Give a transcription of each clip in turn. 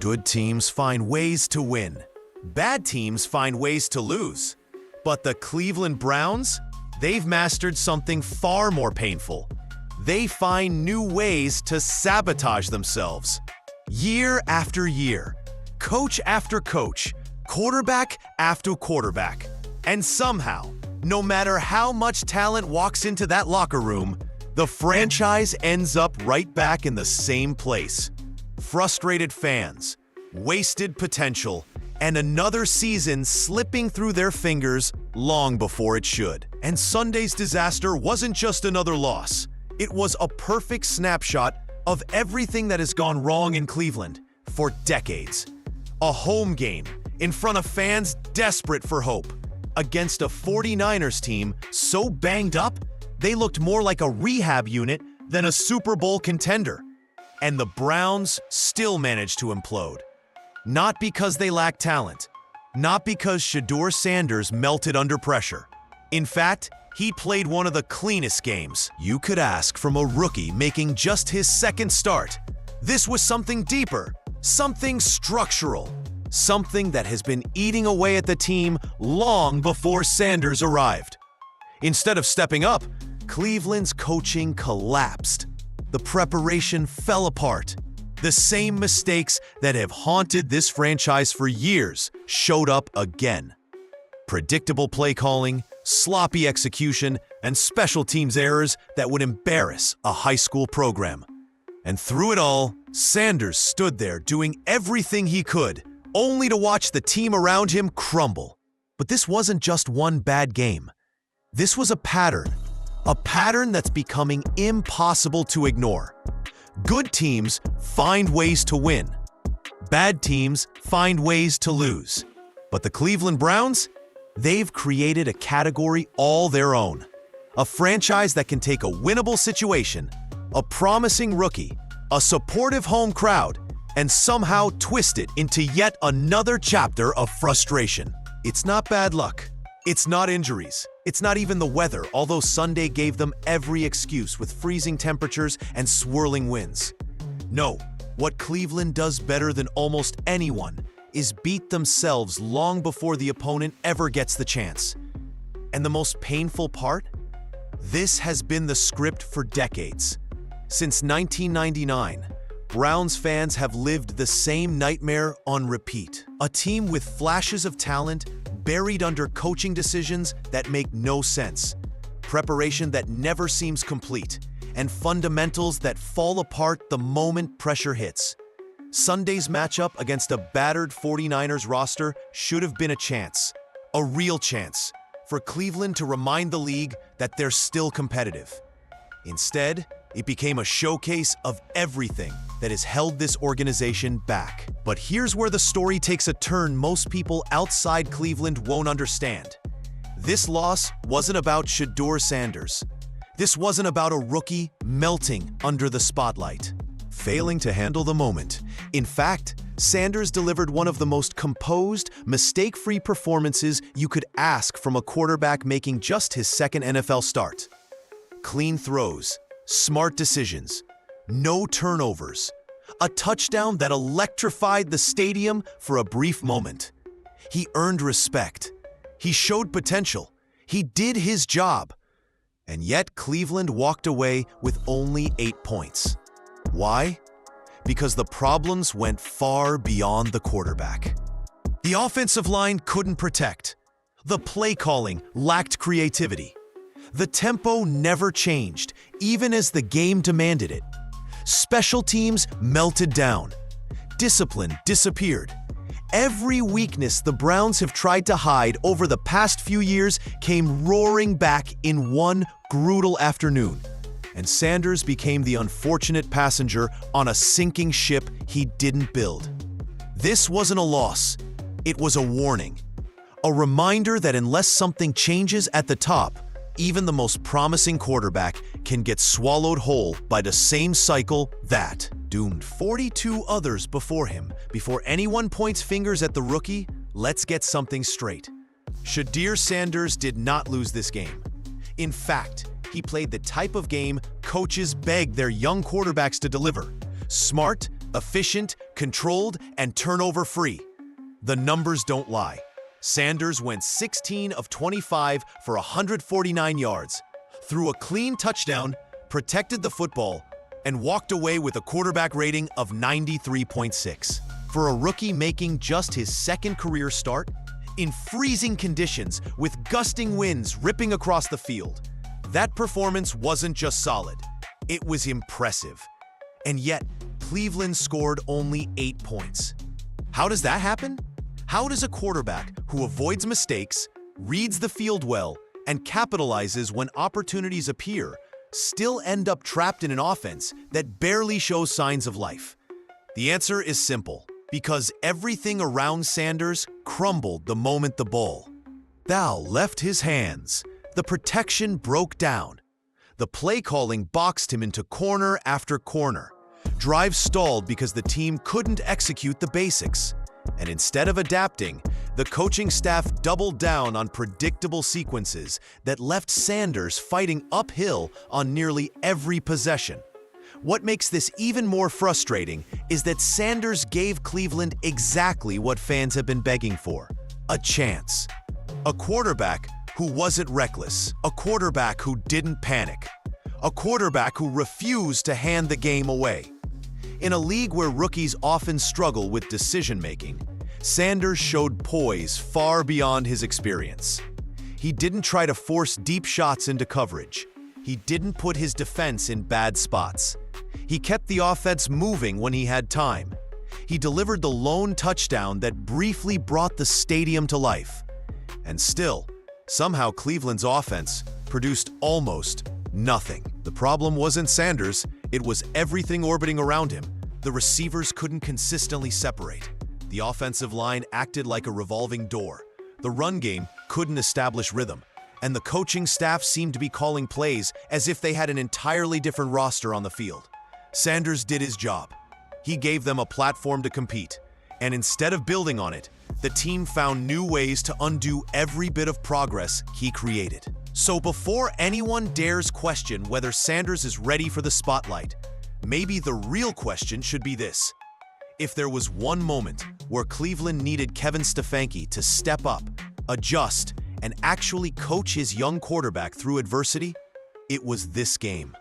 Good teams find ways to win. Bad teams find ways to lose. But the Cleveland Browns? They've mastered something far more painful. They find new ways to sabotage themselves. Year after year, coach after coach, quarterback after quarterback. And somehow, no matter how much talent walks into that locker room, the franchise ends up right back in the same place. Frustrated fans, wasted potential, and another season slipping through their fingers long before it should. And Sunday's disaster wasn't just another loss. It was a perfect snapshot of everything that has gone wrong in Cleveland for decades. A home game in front of fans desperate for hope against a 49ers team so banged up, they looked more like a rehab unit than a Super Bowl contender. And the Browns still managed to implode. Not because they lacked talent, not because Shedeur Sanders melted under pressure. In fact, he played one of the cleanest games you could ask from a rookie making just his second start. This was something deeper, something structural, something that has been eating away at the team long before Sanders arrived. Instead of stepping up, Cleveland's coaching collapsed. The preparation fell apart. The same mistakes that have haunted this franchise for years showed up again. Predictable play calling, sloppy execution, and special teams errors that would embarrass a high school program. And through it all, Sanders stood there doing everything he could, only to watch the team around him crumble. But this wasn't just one bad game. This was a pattern that's becoming impossible to ignore. Good teams find ways to win. Bad teams find ways to lose. But the Cleveland Browns? They've created a category all their own. A franchise that can take a winnable situation, a promising rookie, a supportive home crowd, and somehow twist it into yet another chapter of frustration. It's not bad luck. It's not injuries. It's not even the weather, although Sunday gave them every excuse with freezing temperatures and swirling winds. No, what Cleveland does better than almost anyone is beat themselves long before the opponent ever gets the chance. And the most painful part? This has been the script for decades. Since 1999, Browns fans have lived the same nightmare on repeat. A team with flashes of talent buried under coaching decisions that make no sense, preparation that never seems complete, and fundamentals that fall apart the moment pressure hits. Sunday's matchup against a battered 49ers roster should have been a chance, a real chance, for Cleveland to remind the league that they're still competitive. Instead, it became a showcase of everything that has held this organization back. But here's where the story takes a turn most people outside Cleveland won't understand. This loss wasn't about Shedeur Sanders. This wasn't about a rookie melting under the spotlight, failing to handle the moment. In fact, Sanders delivered one of the most composed, mistake-free performances you could ask from a quarterback making just his second NFL start. Clean throws, smart decisions, no turnovers, a touchdown that electrified the stadium for a brief moment. He earned respect. He showed potential. He did his job. And yet Cleveland walked away with only 8 points. Why? Because the problems went far beyond the quarterback. The offensive line couldn't protect. The play calling lacked creativity. The tempo never changed, even as the game demanded it. Special teams melted down. Discipline disappeared. Every weakness the Browns have tried to hide over the past few years came roaring back in one brutal afternoon. And Sanders became the unfortunate passenger on a sinking ship he didn't build. This wasn't a loss. It was a warning. A reminder that unless something changes at the top, even the most promising quarterback can get swallowed whole by the same cycle that doomed 42 others before him. Before anyone points fingers at the rookie, let's get something straight. Shedeur Sanders did not lose this game. In fact, he played the type of game coaches beg their young quarterbacks to deliver. Smart, efficient, controlled and turnover-free. The numbers don't lie. Sanders went 16 of 25 for 149 yards, threw a clean touchdown, protected the football, and walked away with a quarterback rating of 93.6. For a rookie making just his second career start, in freezing conditions with gusting winds ripping across the field, that performance wasn't just solid, it was impressive. And yet, Cleveland scored only 8 points. How does that happen? How does a quarterback who avoids mistakes, reads the field well, and capitalizes when opportunities appear still end up trapped in an offense that barely shows signs of life? The answer is simple: because everything around Sanders crumbled the moment the ball left his hands. The protection broke down. The play calling boxed him into corner after corner. Drives stalled because the team couldn't execute the basics. And instead of adapting, the coaching staff doubled down on predictable sequences that left Sanders fighting uphill on nearly every possession. What makes this even more frustrating is that Sanders gave Cleveland exactly what fans have been begging for: a chance. A quarterback who wasn't reckless, a quarterback who didn't panic, a quarterback who refused to hand the game away. In a league where rookies often struggle with decision-making, Sanders showed poise far beyond his experience. He didn't try to force deep shots into coverage. He didn't put his defense in bad spots. He kept the offense moving when he had time. He delivered the lone touchdown that briefly brought the stadium to life. And still, somehow Cleveland's offense produced almost nothing. The problem wasn't Sanders, it was everything orbiting around him. The receivers couldn't consistently separate. The offensive line acted like a revolving door. The run game couldn't establish rhythm. And the coaching staff seemed to be calling plays as if they had an entirely different roster on the field. Sanders did his job. He gave them a platform to compete. And instead of building on it, the team found new ways to undo every bit of progress he created. So before anyone dares question whether Sanders is ready for the spotlight, maybe the real question should be this: if there was one moment where Cleveland needed Kevin Stefanski to step up, adjust, and actually coach his young quarterback through adversity, it was this game.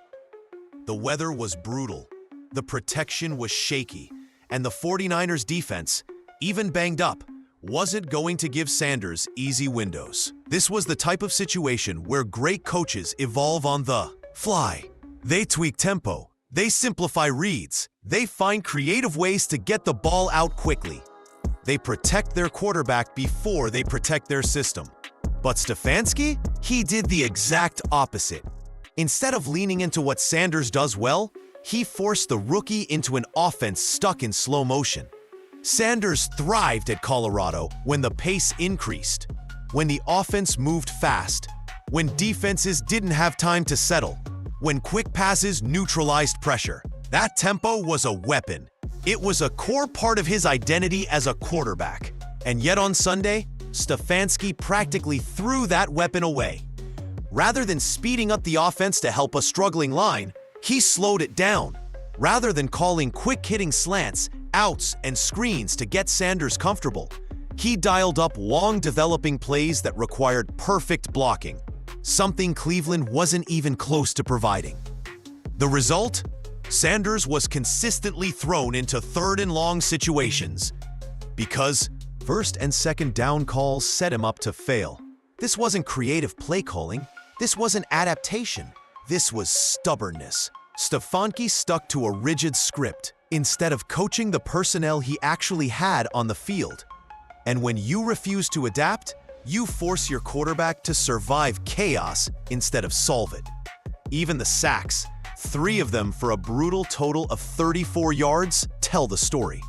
The weather was brutal, the protection was shaky, and the 49ers defense, even banged up, wasn't going to give Sanders easy windows. This was the type of situation where great coaches evolve on the fly. They tweak tempo, they simplify reads, they find creative ways to get the ball out quickly. They protect their quarterback before they protect their system. But Stefanski? He did the exact opposite. Instead of leaning into what Sanders does well, he forced the rookie into an offense stuck in slow motion. Sanders thrived at Colorado when the pace increased, when the offense moved fast, when defenses didn't have time to settle, when quick passes neutralized pressure. That tempo was a weapon. It was a core part of his identity as a quarterback. And yet on Sunday, Stefanski practically threw that weapon away. Rather than speeding up the offense to help a struggling line, he slowed it down. Rather than calling quick-hitting slants, outs, and screens to get Sanders comfortable, he dialed up long developing plays that required perfect blocking, something Cleveland wasn't even close to providing. The result? Sanders was consistently thrown into third and long situations because first and second down calls set him up to fail. This wasn't creative play calling. This wasn't adaptation. This was stubbornness. Stefanski stuck to a rigid script instead of coaching the personnel he actually had on the field. And when you refuse to adapt, you force your quarterback to survive chaos instead of solve it. Even the sacks, 3 of them for a brutal total of 34 yards, tell the story.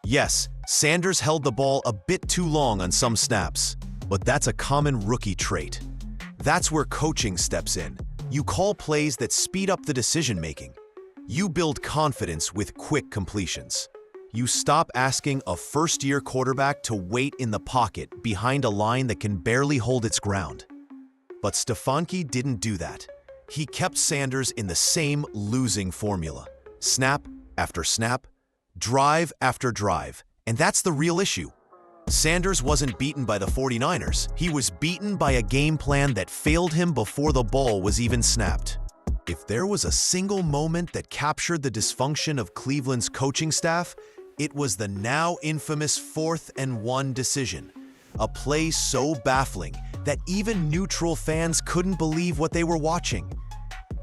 Yes, Sanders held the ball a bit too long on some snaps, but that's a common rookie trait. That's where coaching steps in. You call plays that speed up the decision-making. You build confidence with quick completions. You stop asking a first-year quarterback to wait in the pocket behind a line that can barely hold its ground. But Stefanski didn't do that. He kept Sanders in the same losing formula. Snap after snap, drive after drive, and that's the real issue. Sanders wasn't beaten by the 49ers. He was beaten by a game plan that failed him before the ball was even snapped. If there was a single moment that captured the dysfunction of Cleveland's coaching staff, it was the now infamous 4th and 1 decision. A play so baffling that even neutral fans couldn't believe what they were watching.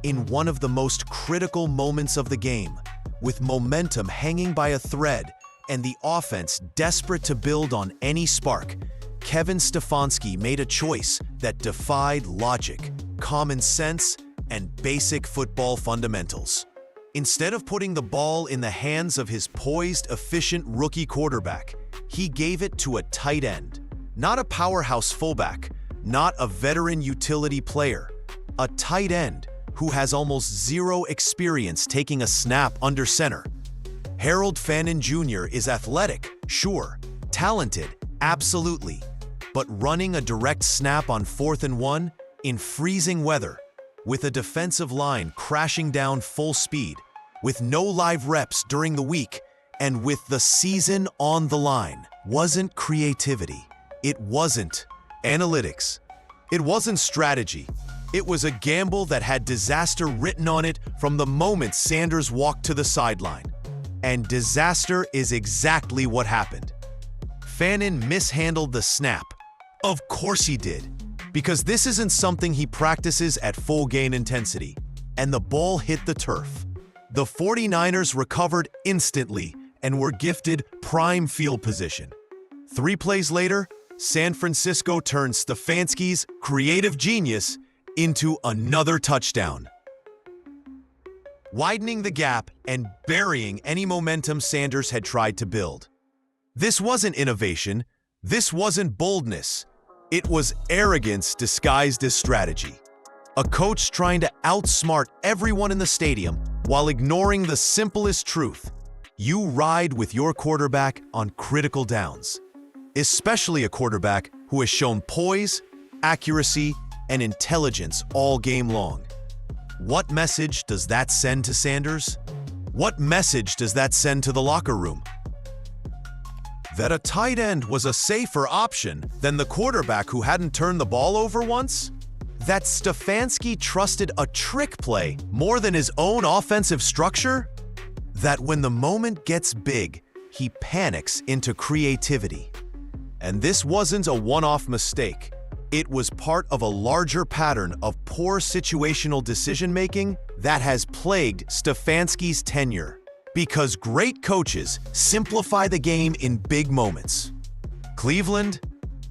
In one of the most critical moments of the game, with momentum hanging by a thread and the offense desperate to build on any spark, Kevin Stefanski made a choice that defied logic, common sense, and basic football fundamentals. Instead of putting the ball in the hands of his poised, efficient rookie quarterback, he gave it to a tight end, not a powerhouse fullback, not a veteran utility player, a tight end who has almost zero experience taking a snap under center. Harold Fannin Jr. is athletic, sure, talented, absolutely, but running a direct snap on 4th and 1 in freezing weather, with a defensive line crashing down full speed, with no live reps during the week, and with the season on the line, wasn't creativity. It wasn't analytics. It wasn't strategy. It was a gamble that had disaster written on it from the moment Sanders walked to the sideline. And disaster is exactly what happened. Fannin mishandled the snap. Of course he did, because this isn't something he practices at full gain intensity, and the ball hit the turf. The 49ers recovered instantly and were gifted prime field position. 3 plays later, San Francisco turned Stefanski's creative genius into another touchdown, widening the gap and burying any momentum Sanders had tried to build. This wasn't innovation. This wasn't boldness. It was arrogance disguised as strategy. A coach trying to outsmart everyone in the stadium while ignoring the simplest truth. You ride with your quarterback on critical downs, especially a quarterback who has shown poise, accuracy, and intelligence all game long. What message does that send to Sanders? What message does that send to the locker room? That a tight end was a safer option than the quarterback who hadn't turned the ball over once? That Stefanski trusted a trick play more than his own offensive structure? That when the moment gets big, he panics into creativity. And this wasn't a one-off mistake. It was part of a larger pattern of poor situational decision-making that has plagued Stefanski's tenure. Because great coaches simplify the game in big moments. Cleveland,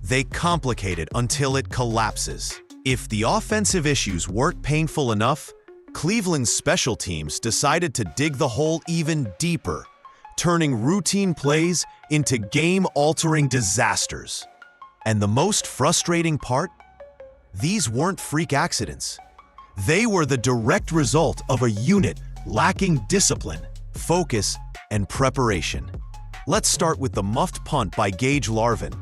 they complicate it until it collapses. If the offensive issues weren't painful enough, Cleveland's special teams decided to dig the hole even deeper, turning routine plays into game-altering disasters. And the most frustrating part? These weren't freak accidents. They were the direct result of a unit lacking discipline, focus, and preparation. Let's start with the muffed punt by Gage Larvin.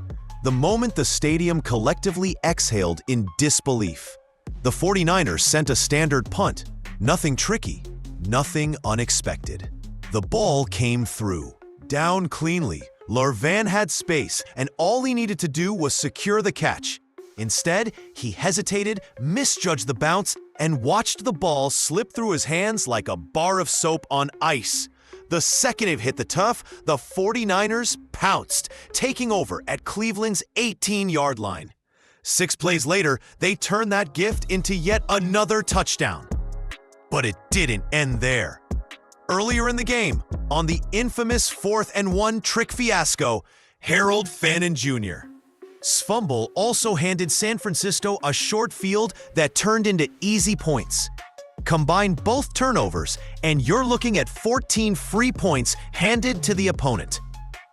The moment the stadium collectively exhaled in disbelief. The 49ers sent a standard punt. Nothing tricky, nothing unexpected. The ball came through, down cleanly. Larvin had space, and all he needed to do was secure the catch. Instead, he hesitated, misjudged the bounce, and watched the ball slip through his hands like a bar of soap on ice. The second it hit the turf, the 49ers pounced, taking over at Cleveland's 18-yard line. 6 plays later, they turned that gift into yet another touchdown. But it didn't end there. Earlier in the game, on the infamous 4th and 1 trick fiasco, Harold Fannin Jr. Fumble also handed San Francisco a short field that turned into easy points. Combine both turnovers, and you're looking at 14 free points handed to the opponent.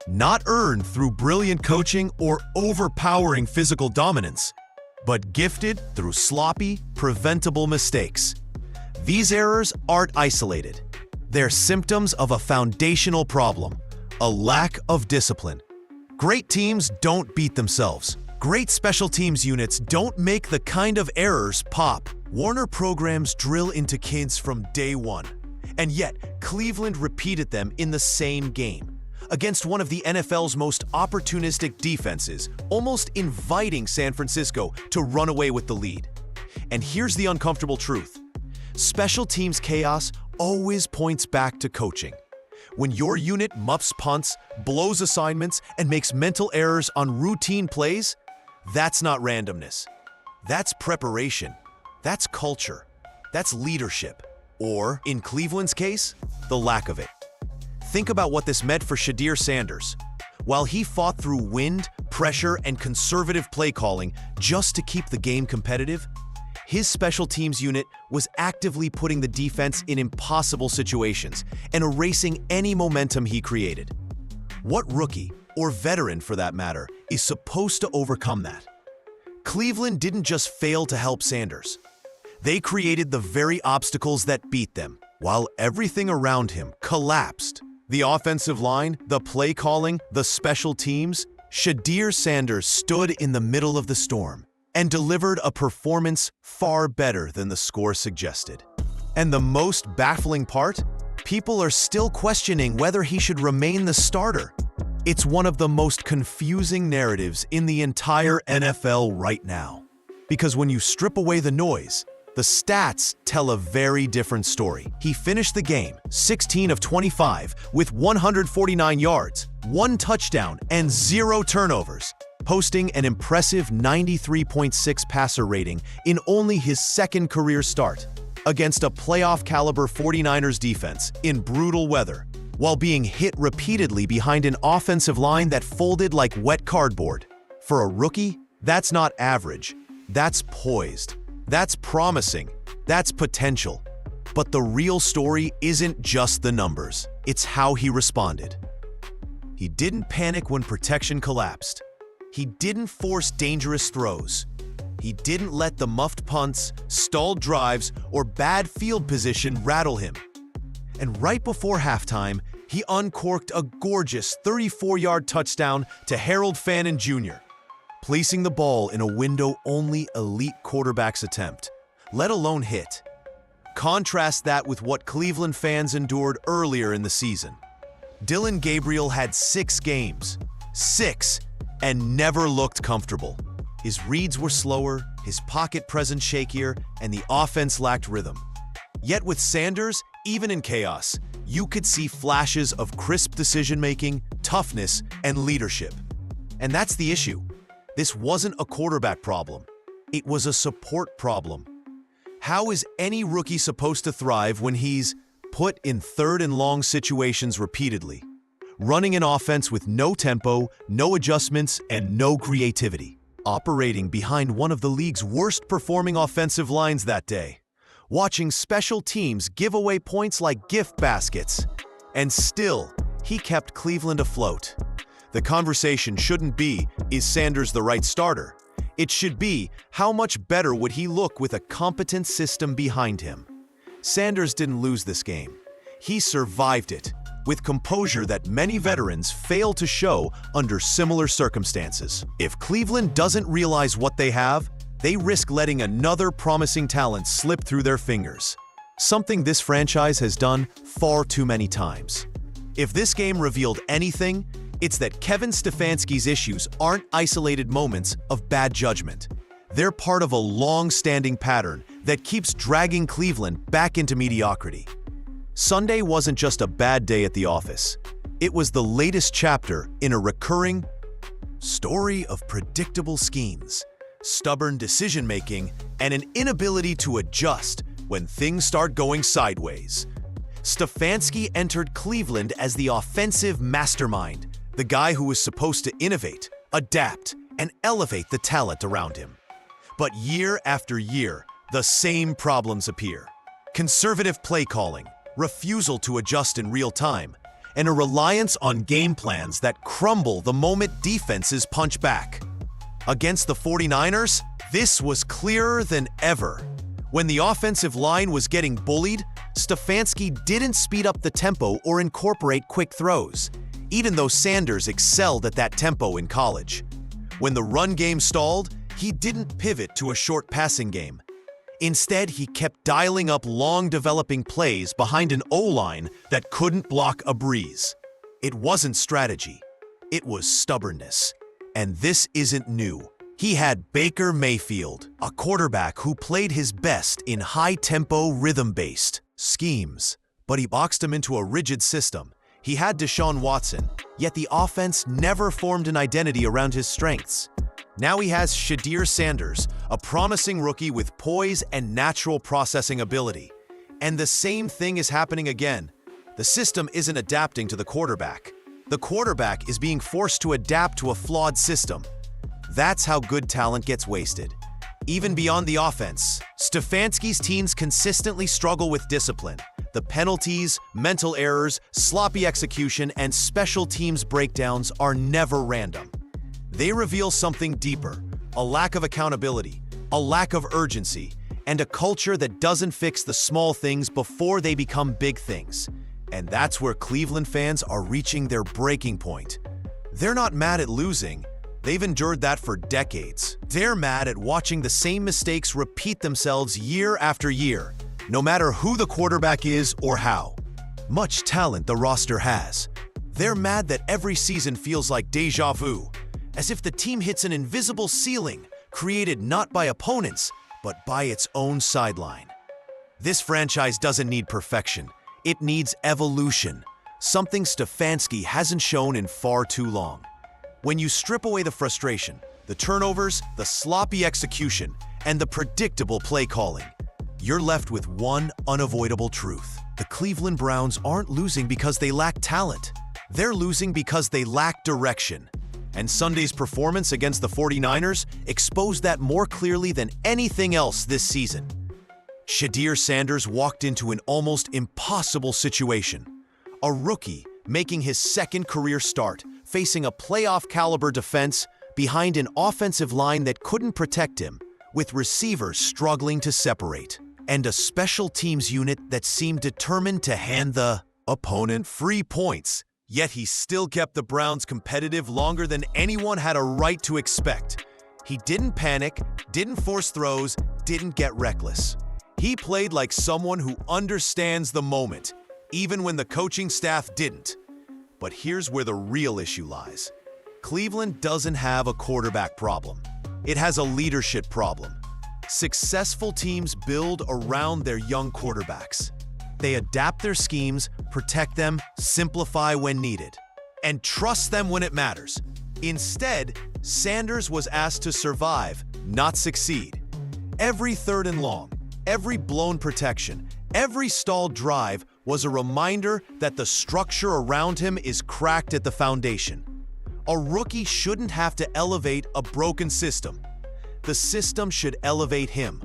Not earned through brilliant coaching or overpowering physical dominance, but gifted through sloppy, preventable mistakes. These errors aren't isolated. They're symptoms of a foundational problem, a lack of discipline. Great teams don't beat themselves. Great special teams units don't make the kind of errors pop. Warner programs drill into kids from day one. And yet, Cleveland repeated them in the same game, against one of the NFL's most opportunistic defenses, almost inviting San Francisco to run away with the lead. And here's the uncomfortable truth. Special teams chaos always points back to coaching. When your unit muffs punts, blows assignments, and makes mental errors on routine plays, that's not randomness. That's preparation. That's culture. That's leadership. Or, in Cleveland's case, the lack of it. Think about what this meant for Shedeur Sanders. While he fought through wind, pressure, and conservative play calling just to keep the game competitive, his special teams unit was actively putting the defense in impossible situations and erasing any momentum he created. What rookie, or veteran for that matter, is supposed to overcome that? Cleveland didn't just fail to help Sanders. They created the very obstacles that beat them, while everything around him collapsed. The offensive line, the play calling, the special teams, Shedeur Sanders stood in the middle of the storm and delivered a performance far better than the score suggested. And the most baffling part? People are still questioning whether he should remain the starter. It's one of the most confusing narratives in the entire NFL right now. Because when you strip away the noise, the stats tell a very different story. He finished the game 16 of 25 with 149 yards, 1 touchdown, and 0 turnovers, posting an impressive 93.6 passer rating in only his second career start against a playoff-caliber 49ers defense in brutal weather, while being hit repeatedly behind an offensive line that folded like wet cardboard. For a rookie, that's not average. That's poised. That's promising. That's potential. But the real story isn't just the numbers. It's how he responded. He didn't panic when protection collapsed. He didn't force dangerous throws. He didn't let the muffed punts, stalled drives, or bad field position rattle him. And right before halftime, he uncorked a gorgeous 34-yard touchdown to Harold Fannin Jr., placing the ball in a window only elite quarterbacks attempt, let alone hit. Contrast that with what Cleveland fans endured earlier in the season. Dillon Gabriel had 6 games, 6, and never looked comfortable. His reads were slower, his pocket presence shakier, and the offense lacked rhythm. Yet with Sanders, even in chaos, you could see flashes of crisp decision-making, toughness, and leadership. And that's the issue. This wasn't a quarterback problem. It was a support problem. How is any rookie supposed to thrive when he's put in third and long situations repeatedly, running an offense with no tempo, no adjustments, and no creativity, operating behind one of the league's worst-performing offensive lines that day, watching special teams give away points like gift baskets, and still, he kept Cleveland afloat? The conversation shouldn't be, is Sanders the right starter? It should be, how much better would he look with a competent system behind him? Sanders didn't lose this game. He survived it, with composure that many veterans fail to show under similar circumstances. If Cleveland doesn't realize what they have, they risk letting another promising talent slip through their fingers, something this franchise has done far too many times. If this game revealed anything, it's that Kevin Stefanski's issues aren't isolated moments of bad judgment. They're part of a long-standing pattern that keeps dragging Cleveland back into mediocrity. Sunday wasn't just a bad day at the office. It was the latest chapter in a recurring story of predictable schemes, stubborn decision-making, and an inability to adjust when things start going sideways. Stefanski entered Cleveland as the offensive mastermind, the guy who was supposed to innovate, adapt, and elevate the talent around him. But year after year, the same problems appear. Conservative play calling, refusal to adjust in real time, and a reliance on game plans that crumble the moment defenses punch back. Against the 49ers, this was clearer than ever. When the offensive line was getting bullied, Stefanski didn't speed up the tempo or incorporate quick throws, even though Sanders excelled at that tempo in college. When the run game stalled, he didn't pivot to a short passing game. Instead, he kept dialing up long developing plays behind an O-line that couldn't block a breeze. It wasn't strategy, it was stubbornness. And this isn't new. He had Baker Mayfield, a quarterback who played his best in high-tempo, rhythm-based schemes. But he boxed him into a rigid system. He had Deshaun Watson, yet the offense never formed an identity around his strengths. Now he has Shedeur Sanders, a promising rookie with poise and natural processing ability. And the same thing is happening again. The system isn't adapting to the quarterback. The quarterback is being forced to adapt to a flawed system. That's how good talent gets wasted. Even beyond the offense, Stefanski's teams consistently struggle with discipline. The penalties, mental errors, sloppy execution, and special teams breakdowns are never random. They reveal something deeper, a lack of accountability, a lack of urgency, and a culture that doesn't fix the small things before they become big things. And that's where Cleveland fans are reaching their breaking point. They're not mad at losing. They've endured that for decades. They're mad at watching the same mistakes repeat themselves year after year, no matter who the quarterback is or how much talent the roster has. They're mad that every season feels like deja vu, as if the team hits an invisible ceiling created not by opponents, but by its own sideline. This franchise doesn't need perfection. It needs evolution, something Stefanski hasn't shown in far too long. When you strip away the frustration, the turnovers, the sloppy execution, and the predictable play calling, you're left with one unavoidable truth. The Cleveland Browns aren't losing because they lack talent. They're losing because they lack direction. And Sunday's performance against the 49ers exposed that more clearly than anything else this season. Shedeur Sanders walked into an almost impossible situation. A rookie making his second career start, facing a playoff-caliber defense behind an offensive line that couldn't protect him, with receivers struggling to separate, and a special teams unit that seemed determined to hand the opponent free points. Yet he still kept the Browns competitive longer than anyone had a right to expect. He didn't panic, didn't force throws, didn't get reckless. He played like someone who understands the moment, even when the coaching staff didn't. But here's where the real issue lies. Cleveland doesn't have a quarterback problem. It has a leadership problem. Successful teams build around their young quarterbacks. They adapt their schemes, protect them, simplify when needed, and trust them when it matters. Instead, Sanders was asked to survive, not succeed. Every third and long, every blown protection, every stalled drive was a reminder that the structure around him is cracked at the foundation. A rookie shouldn't have to elevate a broken system. The system should elevate him.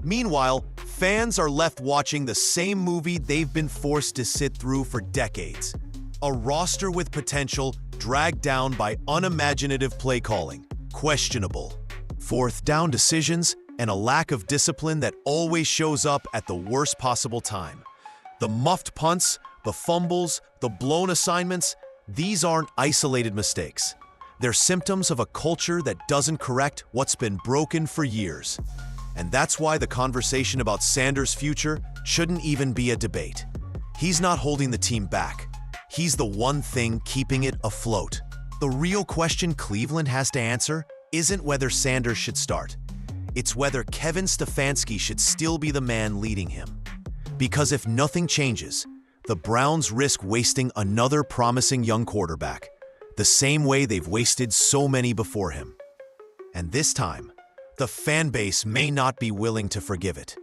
Meanwhile, fans are left watching the same movie they've been forced to sit through for decades. A roster with potential dragged down by unimaginative play calling, questionable fourth down decisions, and a lack of discipline that always shows up at the worst possible time. The muffed punts, the fumbles, the blown assignments, these aren't isolated mistakes. They're symptoms of a culture that doesn't correct what's been broken for years. And that's why the conversation about Sanders' future shouldn't even be a debate. He's not holding the team back. He's the one thing keeping it afloat. The real question Cleveland has to answer isn't whether Sanders should start. It's whether Kevin Stefanski should still be the man leading him. Because if nothing changes, the Browns risk wasting another promising young quarterback, the same way they've wasted so many before him. And this time, the fan base may not be willing to forgive it.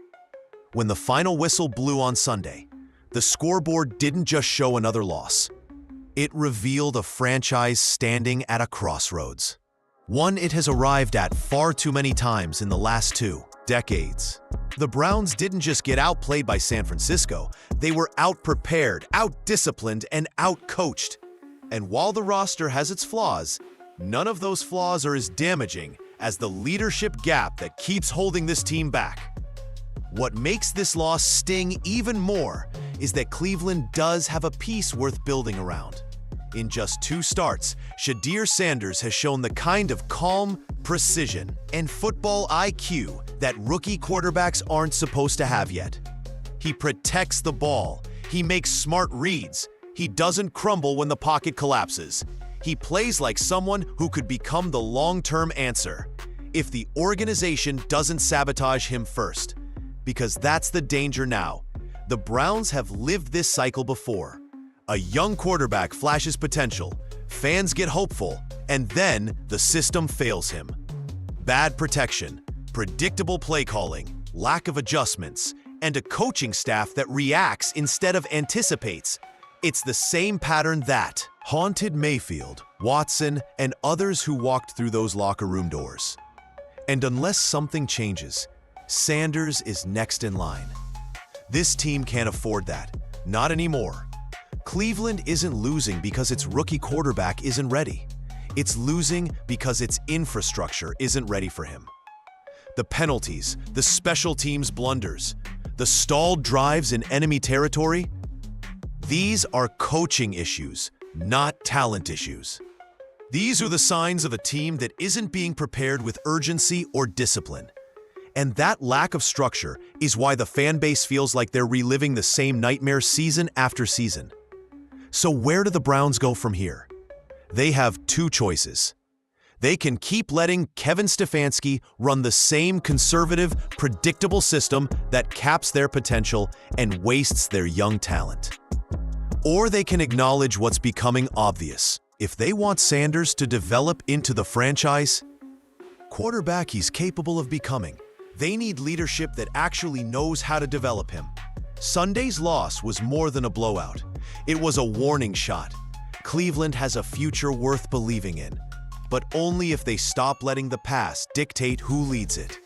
When the final whistle blew on Sunday, the scoreboard didn't just show another loss. It revealed a franchise standing at a crossroads. One it has arrived at far too many times in the last 2 decades. The Browns didn't just get outplayed by San Francisco, they were outprepared, outdisciplined, and outcoached. And while the roster has its flaws, none of those flaws are as damaging as the leadership gap that keeps holding this team back. What makes this loss sting even more is that Cleveland does have a piece worth building around. In just 2 starts, Shedeur Sanders has shown the kind of calm, precision, and football IQ that rookie quarterbacks aren't supposed to have yet. He protects the ball. He makes smart reads. He doesn't crumble when the pocket collapses. He plays like someone who could become the long-term answer if the organization doesn't sabotage him first. Because that's the danger now. The Browns have lived this cycle before. A young quarterback flashes potential, fans get hopeful, and then the system fails him. Bad protection, predictable play calling, lack of adjustments, and a coaching staff that reacts instead of anticipates. It's the same pattern that haunted Mayfield, Watson, and others who walked through those locker room doors. And unless something changes, Sanders is next in line. This team can't afford that. Not anymore. Cleveland isn't losing because its rookie quarterback isn't ready. It's losing because its infrastructure isn't ready for him. The penalties, the special teams blunders, the stalled drives in enemy territory, these are coaching issues, not talent issues. These are the signs of a team that isn't being prepared with urgency or discipline. And that lack of structure is why the fan base feels like they're reliving the same nightmare season after season. So where do the Browns go from here? They have two choices. They can keep letting Kevin Stefanski run the same conservative, predictable system that caps their potential and wastes their young talent. Or they can acknowledge what's becoming obvious. If they want Sanders to develop into the franchise quarterback he's capable of becoming, they need leadership that actually knows how to develop him. Sunday's loss was more than a blowout. It was a warning shot. Cleveland has a future worth believing in, but only if they stop letting the past dictate who leads it.